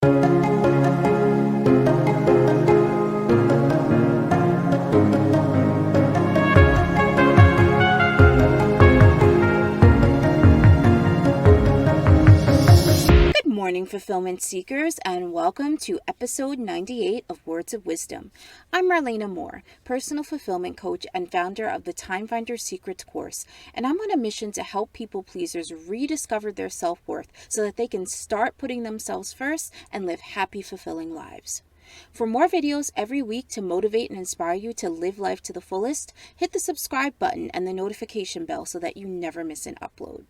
Good morning, fulfillment seekers, and welcome to episode 98 of Words of Wisdom. I'm Marlena Moore, personal fulfillment coach and founder of the Time Finder Secrets course, and I'm on a mission to help people pleasers rediscover their self worth so that they can start putting themselves first and live happy, fulfilling lives. For more videos every week to motivate and inspire you to live life to the fullest, hit the subscribe button and the notification bell so that you never miss an upload.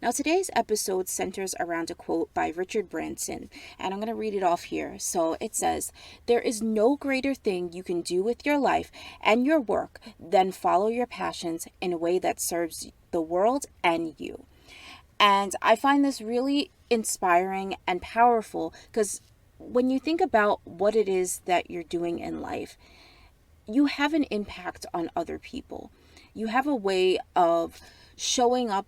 Now, today's episode centers around a quote by Richard Branson, and I'm going to read it off here. So it says, "There is no greater thing you can do with your life and your work than follow your passions in a way that serves the world and you." And I find this really inspiring and powerful because when you think about what it is that you're doing in life, you have an impact on other people. You have a way of showing up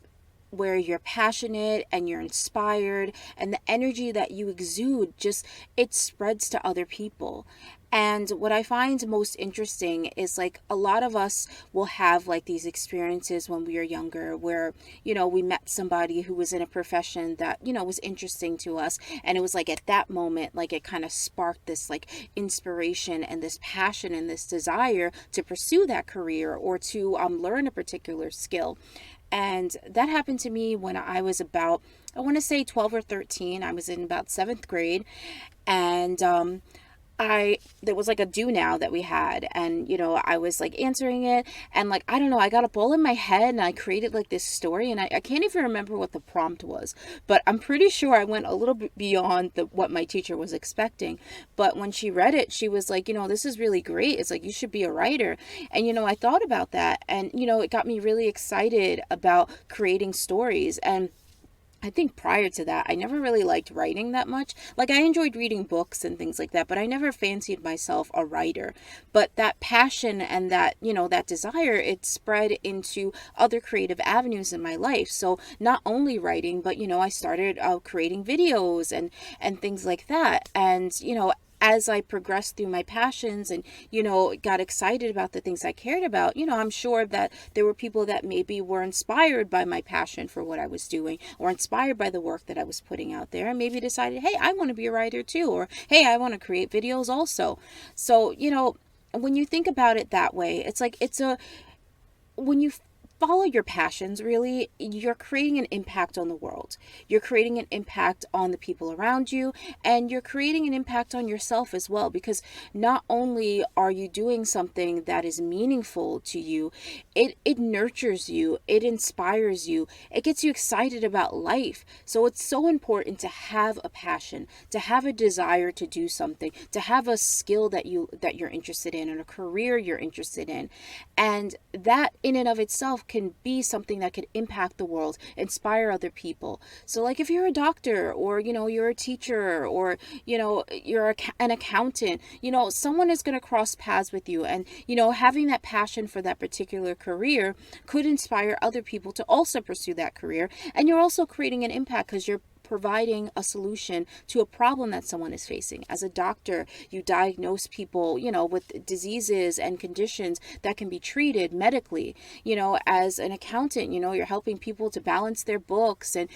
where you're passionate and you're inspired, and the energy that you exude just it spreads to other people. And what I find most interesting is like a lot of us will have like these experiences when we are younger where, we met somebody who was in a profession that, was interesting to us. And it was like at that moment, like it kind of sparked this like inspiration and this passion and this desire to pursue that career or to learn a particular skill. And that happened to me when I was about, I want to say 12 or 13. I was in about seventh grade. And there was like a do now that we had, and I was like answering it, and like I don't know, I got up all in my head and I created like this story, and I can't even remember what the prompt was, but I'm pretty sure I went a little bit beyond what my teacher was expecting. But when she read it, she was like, this is really great. It's like, you should be a writer. And I thought about that, and it got me really excited about creating stories. And I think prior to that, I never really liked writing that much. Like, I enjoyed reading books and things like that, but I never fancied myself a writer. But that passion and that, that desire, it spread into other creative avenues in my life. So not only writing, but, I started creating videos and things like that. And, as I progressed through my passions and, got excited about the things I cared about, I'm sure that there were people that maybe were inspired by my passion for what I was doing or inspired by the work that I was putting out there and maybe decided, hey, I want to be a writer too, or hey, I want to create videos also. So, when you think about it that way, it's like when you follow your passions, really, you're creating an impact on the world. You're creating an impact on the people around you, and you're creating an impact on yourself as well, because not only are you doing something that is meaningful to you, it nurtures you, it inspires you, it gets you excited about life. So it's so important to have a passion, to have a desire to do something, to have a skill that you're interested in and a career you're interested in. And that in and of itself can be something that could impact the world, inspire other people. So like if you're a doctor or, you're a teacher or, you're an accountant, someone is going to cross paths with you. And, having that passion for that particular career could inspire other people to also pursue that career. And you're also creating an impact because you're providing a solution to a problem that someone is facing. As a doctor, you diagnose people, with diseases and conditions that can be treated medically. As an accountant, you're helping people to balance their books and,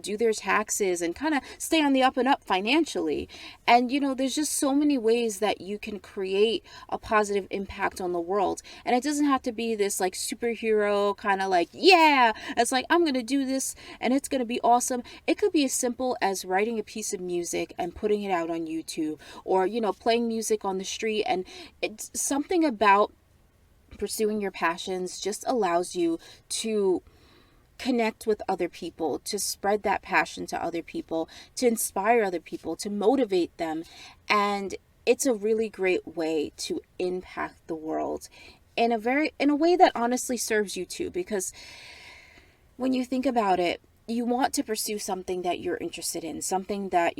do their taxes and kind of stay on the up and up financially. And, there's just so many ways that you can create a positive impact on the world. And it doesn't have to be this like superhero kind of like, yeah, it's like, I'm going to do this and it's going to be awesome. It could be as simple as writing a piece of music and putting it out on YouTube, or playing music on the street. And it's something about pursuing your passions just allows you to connect with other people, to spread that passion to other people, to inspire other people, to motivate them. And it's a really great way to impact the world in a way that honestly serves you too, because when you think about it, you want to pursue something that you're interested in, something that,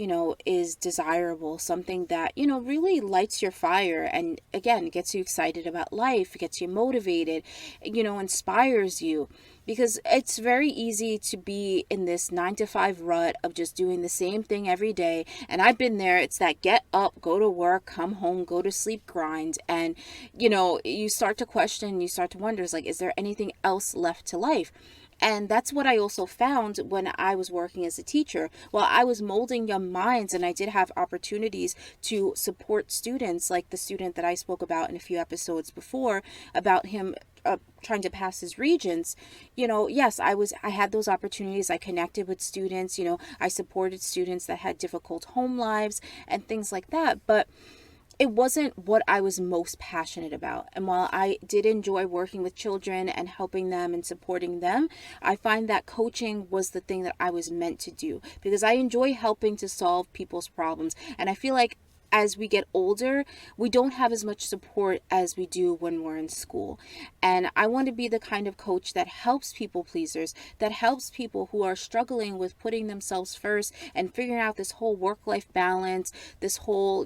is desirable, something that, really lights your fire and, again, gets you excited about life, gets you motivated, inspires you. Because it's very easy to be in this 9 to 5 rut of just doing the same thing every day. And I've been there. It's that get up, go to work, come home, go to sleep grind. And, you start to question, you start to wonder, is there anything else left to life? And that's what I also found when I was working as a teacher. While I was molding young minds and I did have opportunities to support students, like the student that I spoke about in a few episodes before, about him trying to pass his regents, yes, I had those opportunities. I connected with students, I supported students that had difficult home lives and things like that. But it wasn't what I was most passionate about. And while I did enjoy working with children and helping them and supporting them, I find that coaching was the thing that I was meant to do, because I enjoy helping to solve people's problems. And I feel like as we get older, we don't have as much support as we do when we're in school. And I want to be the kind of coach that helps people pleasers, that helps people who are struggling with putting themselves first and figuring out this whole work-life balance, this whole,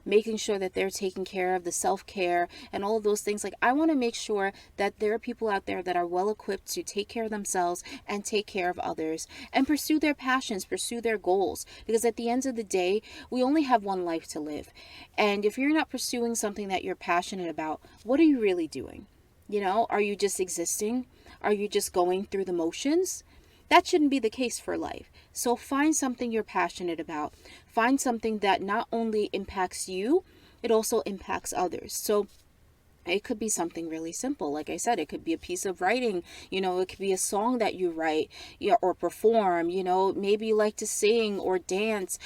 making sure that they're taking care of the self-care and all of those things. I want to make sure that there are people out there that are well equipped to take care of themselves and take care of others and pursue their passions, pursue their goals. Because at the end of the day, we only have one life to live. And if you're not pursuing something that you're passionate about, what are you really doing? Are you just existing? Are you just going through the motions? That shouldn't be the case for life. So find something you're passionate about. Find something that not only impacts you, it also impacts others. So it could be something really simple. Like I said, it could be a piece of writing, it could be a song that you write, or perform, maybe you like to sing or dance.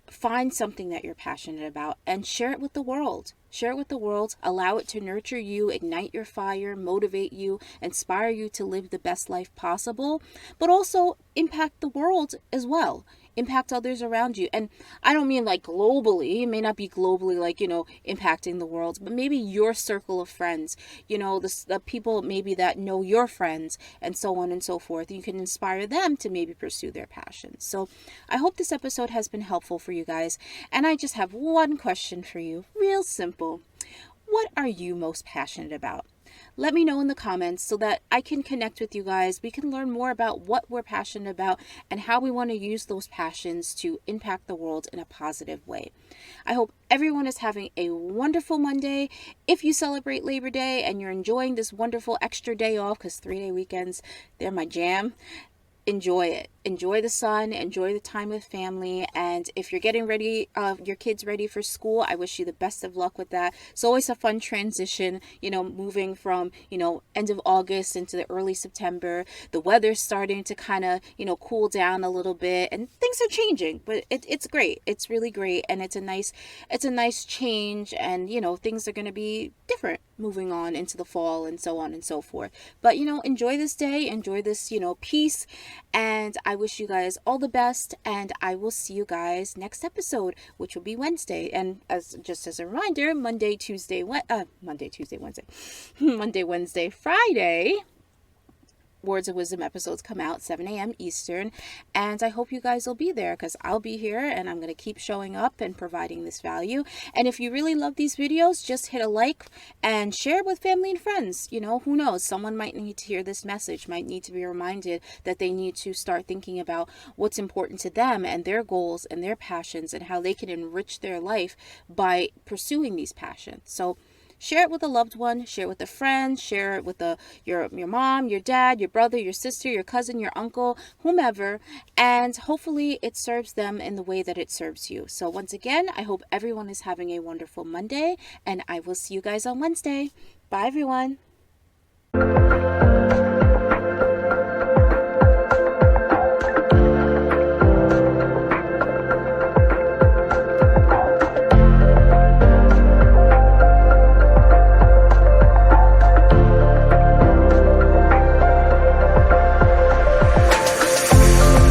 Find something that you're passionate about and share it with the world. Share it with the world. Allow it to nurture you, ignite your fire, motivate you, inspire you to live the best life possible, but also impact the world as well. Impact others around you. And I don't mean globally. It may not be globally impacting the world, but maybe your circle of friends, the people maybe that know your friends, and so on and so forth. You can inspire them to maybe pursue their passions. So I hope this episode has been helpful for you guys. And I just have one question for you. Real simple. What are you most passionate about? Let me know in the comments so that I can connect with you guys. We can learn more about what we're passionate about and how we want to use those passions to impact the world in a positive way. I hope everyone is having a wonderful Monday. If you celebrate Labor Day and you're enjoying this wonderful extra day off, because 3-day weekends, they're my jam, enjoy it. Enjoy the sun, enjoy the time with family. And if you're getting ready, your kids ready for school, I wish you the best of luck with that. It's always a fun transition, moving from, end of August into the early September. The weather's starting to kind of, cool down a little bit and things are changing, but it's great. It's really great. And it's a nice change, and, things are going to be different moving on into the fall and so on and so forth. But, enjoy this day, enjoy this, peace. And I wish you guys all the best, and I will see you guys next episode, which will be Wednesday. And as a reminder, Monday, Wednesday, Friday, Words of Wisdom episodes come out 7 a.m. Eastern, and I hope you guys will be there, because I'll be here and I'm going to keep showing up and providing this value. And if you really love these videos, just hit a like and share it with family and friends. Who knows? Someone might need to hear this message, might need to be reminded that they need to start thinking about what's important to them and their goals and their passions and how they can enrich their life by pursuing these passions. So share it with a loved one, share it with a friend, share it with your mom, your dad, your brother, your sister, your cousin, your uncle, whomever, and hopefully it serves them in the way that it serves you. So once again, I hope everyone is having a wonderful Monday, and I will see you guys on Wednesday. Bye, everyone.